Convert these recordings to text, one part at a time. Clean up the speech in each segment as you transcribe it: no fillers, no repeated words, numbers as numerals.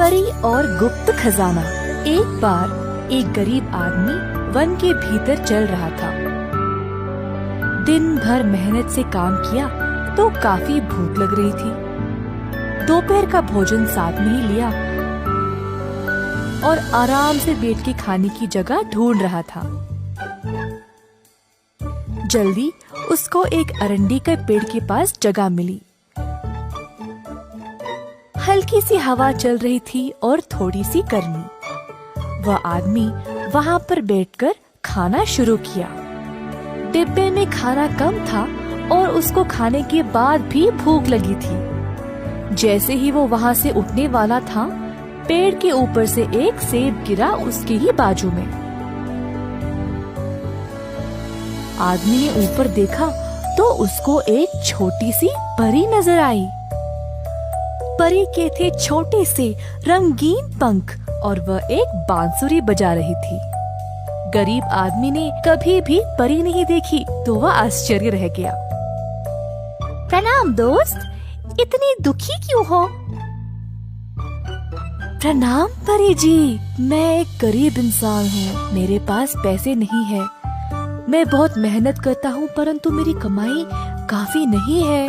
परी और गुप्त खजाना। एक बार एक गरीब आदमी वन के भीतर चल रहा था। दिन भर मेहनत से काम किया तो काफी भूख लग रही थी। दोपहर का भोजन साथ में ही लिया और आराम से बैठ के खाने की जगह ढूंढ रहा था। जल्दी उसको एक अरंडी के पेड़ के पास जगह मिली। हल्की सी हवा चल रही थी और थोड़ी सी गर्मी। वह आदमी वहाँ पर बैठकर खाना शुरू किया। डिब्बे में खाना कम था और उसको खाने के बाद भी भूख लगी थी। जैसे ही वो वहाँ से उठने वाला था, पेड़ के ऊपर से एक सेब गिरा उसके ही बाजू में। आदमी ने ऊपर देखा तो उसको एक छोटी सी परी नजर आई। परी के थे छोटे से रंगीन पंख और वह एक बांसुरी बजा रही थी। गरीब आदमी ने कभी भी परी नहीं देखी तो वह आश्चर्य रह गया। प्रणाम दोस्त, इतनी दुखी क्यों हो? प्रणाम परी जी, मैं एक गरीब इंसान हूँ। मेरे पास पैसे नहीं है। मैं बहुत मेहनत करता हूँ परंतु मेरी कमाई काफी नहीं है।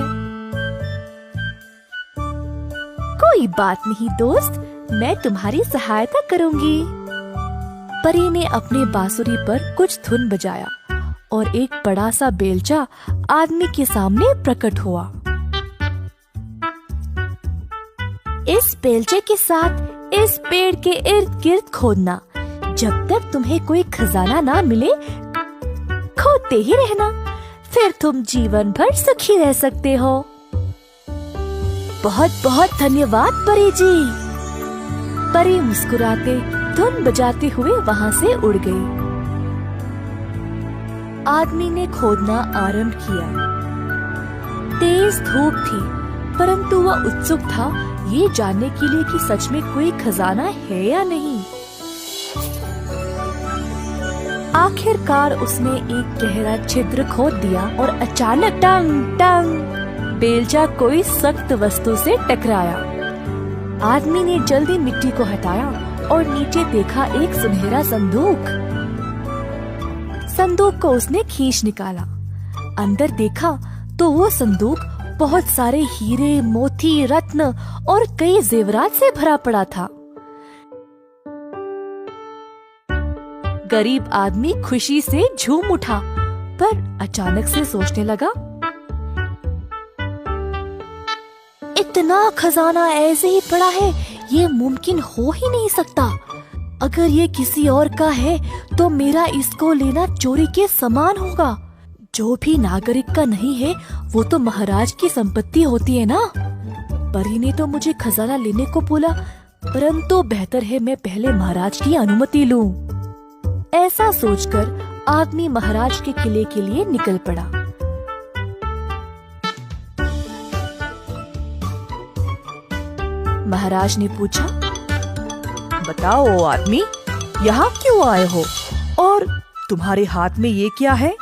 कोई बात नहीं दोस्त, मैं तुम्हारी सहायता करूंगी। परी ने अपने बांसुरी पर कुछ धुन बजाया और एक बड़ा सा बेलचा आदमी के सामने प्रकट हुआ। इस बेलचे के साथ इस पेड़ के इर्द गिर्द खोदना। जब तक तुम्हें कोई खजाना ना मिले खोदते ही रहना, फिर तुम जीवन भर सुखी रह सकते हो। बहुत बहुत धन्यवाद परी जी। परी मुस्कुराते धुन बजाते हुए वहाँ से उड़ गई। आदमी ने खोदना आरंभ किया। तेज धूप थी परंतु वह उत्सुक था ये जानने के लिए कि सच में कोई खजाना है या नहीं। आखिरकार उसने एक गहरा छिद्र खोद दिया और अचानक टंग टंग बेलचा कोई सख्त वस्तु से टकराया। आदमी ने जल्दी मिट्टी को हटाया और नीचे देखा एक सुनहरा संदूक। संदूक को उसने खींच निकाला। अंदर देखा तो वो संदूक बहुत सारे हीरे, मोती, रत्न और कई जेवरात से भरा पड़ा था। गरीब आदमी खुशी से झूम उठा पर अचानक से सोचने लगा, इतना खजाना ऐसे ही पड़ा है, ये मुमकिन हो ही नहीं सकता। अगर ये किसी और का है तो मेरा इसको लेना चोरी के समान होगा। जो भी नागरिक का नहीं है वो तो महाराज की संपत्ति होती है ना। परी ने तो मुझे खजाना लेने को बोला परंतु बेहतर है मैं पहले महाराज की अनुमति लूं। ऐसा सोचकर आदमी महाराज के किले के लिए निकल पड़ा। महाराज ने पूछा, बताओ आदमी, यहाँ क्यों आए हो और तुम्हारे हाथ में ये क्या है?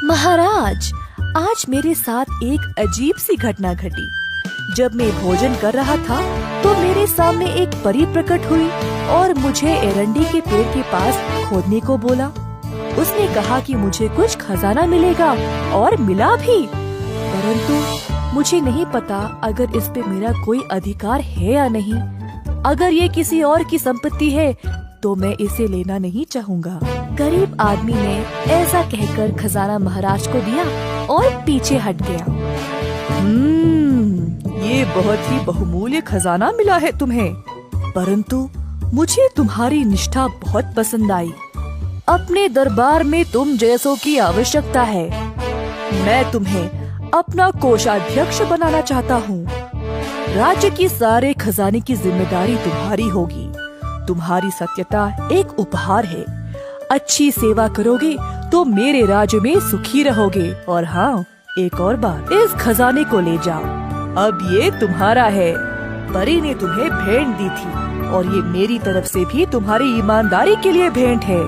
महाराज, आज मेरे साथ एक अजीब सी घटना घटी। जब मैं भोजन कर रहा था तो मेरे सामने एक परी प्रकट हुई और मुझे एरंडी के पेड़ के पास खोदने को बोला। उसने कहा कि मुझे कुछ खजाना मिलेगा और मिला भी, परंतु मुझे नहीं पता अगर इस पे मेरा कोई अधिकार है या नहीं। अगर ये किसी और की संपत्ति है तो मैं इसे लेना नहीं चाहूँगा। गरीब आदमी ने ऐसा कहकर खजाना महाराज को दिया और पीछे हट गया। ये बहुत ही बहुमूल्य खजाना मिला है तुम्हें, परंतु मुझे तुम्हारी निष्ठा बहुत पसंद आई। अपने दरबार में तुम जैसों की आवश्यकता है। मैं तुम्हें अपना कोषाध्यक्ष बनाना चाहता हूँ। राज्य की सारे खजाने की जिम्मेदारी तुम्हारी होगी। तुम्हारी सत्यता एक उपहार है। अच्छी सेवा करोगे तो मेरे राज्य में सुखी रहोगे। और हाँ, एक और बात, इस खजाने को ले जाओ, अब ये तुम्हारा है। परी ने तुम्हें भेंट दी थी और ये मेरी तरफ से भी तुम्हारी ईमानदारी के लिए भेंट है।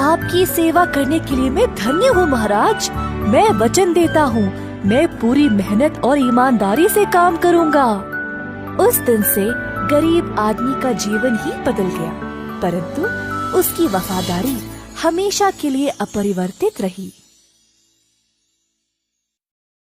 आपकी सेवा करने के लिए मैं धन्य हूँ महाराज। मैं वचन देता हूँ मैं पूरी मेहनत और ईमानदारी से काम करूँगा। उस दिन से गरीब आदमी का जीवन ही बदल गया, परंतु उसकी वफादारी हमेशा के लिए अपरिवर्तित रही।